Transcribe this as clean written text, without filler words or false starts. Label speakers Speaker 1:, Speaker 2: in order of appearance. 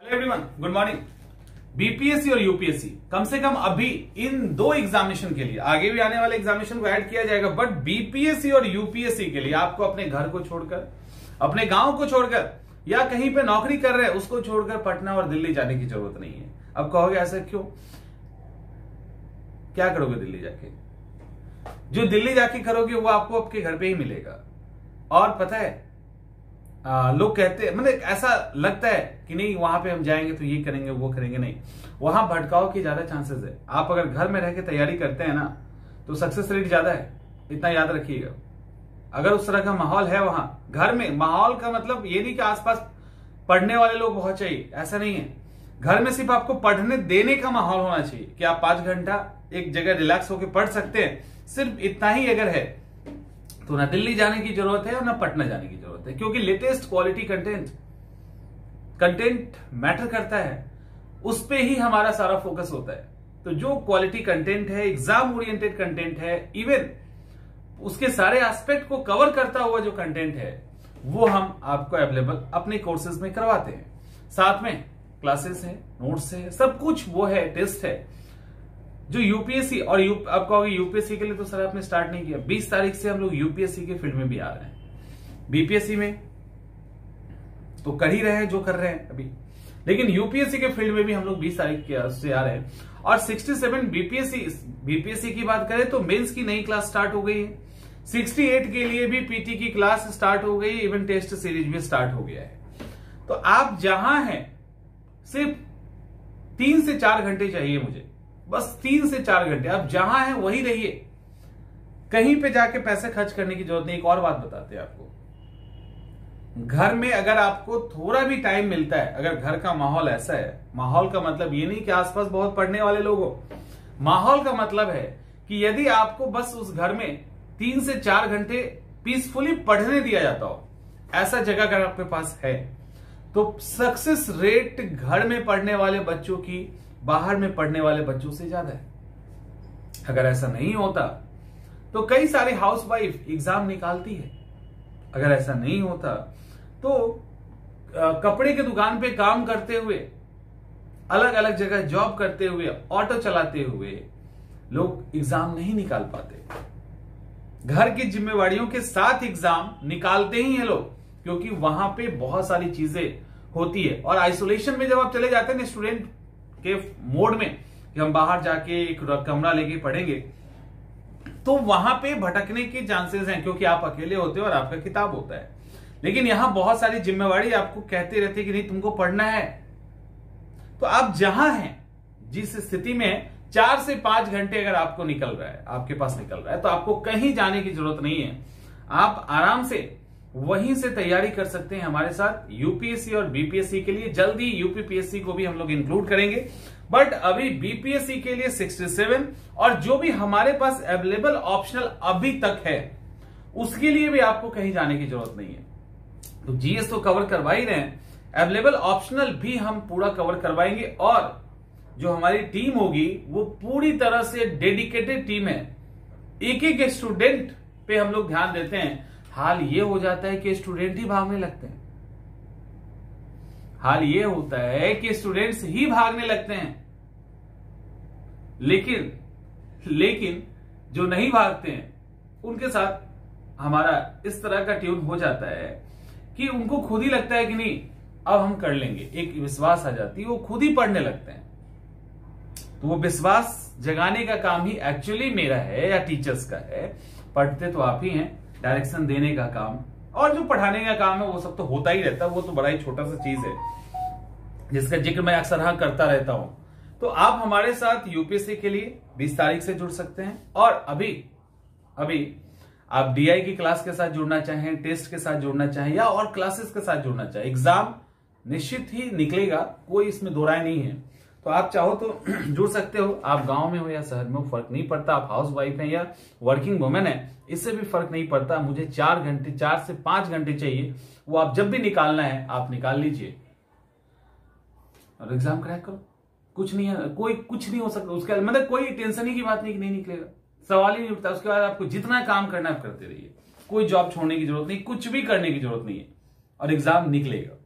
Speaker 1: Hello everyone, good morning. BPSC और UPSC कम से कम अभी इन दो एग्जामिनेशन के लिए, आगे भी आने वाले एग्जामिनेशन को ऐड किया जाएगा, बट बीपीएससी और यूपीएससी के लिए आपको अपने घर को छोड़कर, अपने गांव को छोड़कर या कहीं पे नौकरी कर रहे हैं उसको छोड़कर पटना और दिल्ली जाने की जरूरत नहीं है। अब कहोगे ऐसा क्यों? क्या करोगे दिल्ली जाके? जो दिल्ली जाके करोगे वो आपको आपके घर पे ही मिलेगा। और पता है लोग कहते हैं, मतलब ऐसा लगता है कि नहीं वहां पे हम जाएंगे तो ये करेंगे वो करेंगे, नहीं, वहां भटकाव की ज्यादा चांसेस है। आप अगर घर में रह के तैयारी करते हैं ना तो सक्सेस रेट ज्यादा है, इतना याद रखिएगा। अगर उस तरह का माहौल है वहां घर में, माहौल का मतलब ये नहीं कि आसपास पढ़ने वाले लोग बहुत चाहिए, ऐसा नहीं है। घर में सिर्फ आपको पढ़ने देने का माहौल होना चाहिए कि आप 5 घंटा एक जगह रिलैक्स होकर पढ़ सकते हैं, सिर्फ इतना ही अगर है तो ना दिल्ली जाने की जरूरत है और ना पटना जाने की जरूरत है, क्योंकि लेटेस्ट क्वालिटी कंटेंट मैटर करता है, उस पे ही हमारा सारा फोकस होता है। तो जो क्वालिटी कंटेंट है, एग्जाम ओरिएंटेड कंटेंट है, इवन उसके सारे एस्पेक्ट को कवर करता हुआ जो कंटेंट है वो हम आपको अवेलेबल अपने कोर्सेज में करवाते हैं। साथ में क्लासेस है, नोट्स है, सब कुछ वो है, टेस्ट है। जो यूपीएससी और आप कहोगे यूपीएससी के लिए तो सर आपने स्टार्ट नहीं किया। 20 तारीख से हम लोग यूपीएससी के फील्ड में भी आ रहे हैं। बीपीएससी में तो कर ही रहे हैं जो कर रहे हैं अभी, लेकिन यूपीएससी के फील्ड में भी हम लोग 20 तारीख से आ रहे हैं। और 67 बीपीएससी की बात करें तो मेंस की नई क्लास स्टार्ट हो गई है। 68 के लिए भी पीटी की क्लास स्टार्ट हो गई, इवन टेस्ट सीरीज भी स्टार्ट हो गया है। तो आप जहां हैं सिर्फ 3 से 4 घंटे चाहिए मुझे, बस 3 से 4 घंटे। आप जहां हैं वहीं रहिए, कहीं पे जाके पैसे खर्च करने की जरूरत नहीं। एक और बात बताते हैं आपको, घर में अगर आपको थोड़ा भी टाइम मिलता है, अगर घर का माहौल ऐसा है, माहौल का मतलब ये नहीं कि आसपास बहुत पढ़ने वाले लोग हो, माहौल का मतलब है कि यदि आपको बस उस घर में 3 से 4 घंटे पीसफुली पढ़ने दिया जाता हो, ऐसा जगह अगर आपके पास है तो सक्सेस रेट घर में पढ़ने वाले बच्चों की बाहर में पढ़ने वाले बच्चों से ज्यादा है। अगर ऐसा नहीं होता तो कई सारे हाउसवाइफ एग्जाम निकालती है। अगर ऐसा नहीं होता तो कपड़े की दुकान पे काम करते हुए, अलग अलग जगह जॉब करते हुए, ऑटो चलाते हुए लोग एग्जाम नहीं निकाल पाते। घर की जिम्मेवारियों के साथ एग्जाम निकालते ही हैं लोग, क्योंकि वहां पे बहुत सारी चीजें होती है। और आइसोलेशन में जब आप चले जाते हैं ना स्टूडेंट के मोड में कि हम बाहर जाके एक कमरा लेके पढ़ेंगे, तो वहां पे भटकने के चांसेस हैं, क्योंकि आप अकेले होते हो और आपका किताब होता है। लेकिन यहां बहुत सारी जिम्मेवारी आपको कहते रहते कि नहीं तुमको पढ़ना है। तो आप जहां हैं, जिस स्थिति में 4 से 5 घंटे अगर आपको निकल रहा है, आपके पास निकल रहा है, तो आपको कहीं जाने की जरूरत नहीं है। आप आराम से वहीं से तैयारी कर सकते हैं हमारे साथ यूपीएससी और बीपीएससी के लिए। जल्दी यूपीपीएससी को भी हम लोग इंक्लूड करेंगे, बट अभी बीपीएससी के लिए 67 और जो भी हमारे पास अवेलेबल ऑप्शनल अभी तक है उसके लिए भी आपको कहीं जाने की जरूरत नहीं है। तो जीएस तो कवर करवा ही रहे हैं, अवेलेबल ऑप्शनल भी हम पूरा कवर करवाएंगे। और जो हमारी टीम होगी वो पूरी तरह से डेडिकेटेड टीम है। एक एक स्टूडेंट पे हम लोग ध्यान देते हैं। हाल ये हो जाता है कि स्टूडेंट ही भागने लगते हैं, हाल ये होता है कि स्टूडेंट्स ही भागने लगते हैं, लेकिन जो नहीं भागते हैं उनके साथ हमारा इस तरह का ट्यून हो जाता है कि उनको खुद ही लगता है कि नहीं अब हम कर लेंगे, एक विश्वास आ जाती है, वो खुद ही पढ़ने लगते हैं। तो वो विश्वास जगाने का काम ही एक्चुअली मेरा है या टीचर्स का है। पढ़ते तो आप ही हैं, डायरेक्शन देने का काम और जो पढ़ाने का काम है वो सब तो होता ही रहता है, वो तो बड़ा ही छोटा सा चीज है जिसका जिक्र मैं अक्सर करता रहता हूं। तो आप हमारे साथ यूपीएससी के लिए 20 तारीख से जुड़ सकते हैं। और अभी आप डीआई की क्लास के साथ जुड़ना चाहें, टेस्ट के साथ जुड़ना चाहें या और क्लासेस के साथ जुड़ना चाहें, एग्जाम निश्चित ही निकलेगा, कोई इसमें दो राय नहीं है। तो आप चाहो तो जुड़ सकते हो। आप गांव में हो या शहर में हो फर्क नहीं पड़ता, आप हाउस वाइफ हैं या वर्किंग वुमेन है, इससे भी फर्क नहीं पड़ता। मुझे 4 से 5 घंटे चाहिए, वो आप जब भी निकालना है आप निकाल लीजिए और एग्जाम क्रैक करो। कुछ नहीं है, कुछ नहीं हो सकता उसके, मतलब कोई टेंशन ही की बात नहीं कि नहीं निकलेगा, सवाल ही नहीं उठता। उसके बाद आपको जितना काम करना है आप करते रहिए, कोई जॉब छोड़ने की जरूरत नहीं, कुछ भी करने की जरूरत नहीं है और एग्जाम निकलेगा।